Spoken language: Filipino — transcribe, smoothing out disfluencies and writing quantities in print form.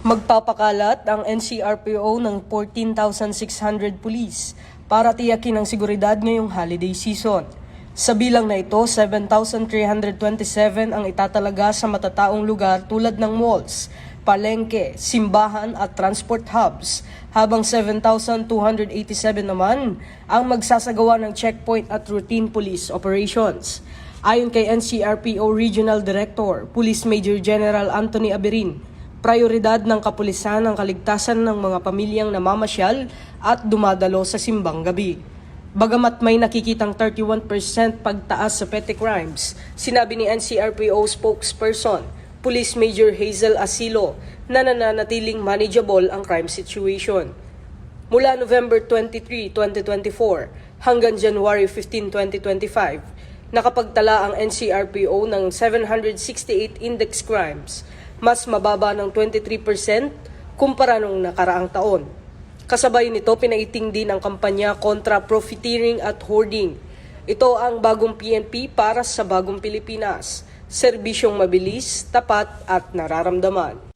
Magpapakalat ang NCRPO ng 14,600 pulis para tiyakin ang seguridad ngayong holiday season. Sa bilang na ito, 7,327 ang itatalaga sa matataong lugar tulad ng malls, palengke, simbahan at transport hubs, habang 7,287 naman ang magsasagawa ng checkpoint at routine police operations. Ayon kay NCRPO Regional Director, Police Major General Anthony Aberin, prioridad ng kapulisan ang kaligtasan ng mga pamilyang namamasyal at dumadalo sa simbang gabi. Bagamat may nakikitang 31% pagtaas sa petty crimes, sinabi ni NCRPO spokesperson, Police Major Hazel Asilo, na nananatiling manageable ang crime situation. Mula November 23, 2024 hanggang January 15, 2025, nakapagtala ang NCRPO ng 768 index crimes, mas mababa ng 23% kumpara nung nakaraang taon. Kasabay nito, pinaiting din ang kampanya kontra profiteering at hoarding. Ito ang bagong PNP para sa bagong Pilipinas, serbisyong mabilis, tapat at nararamdaman.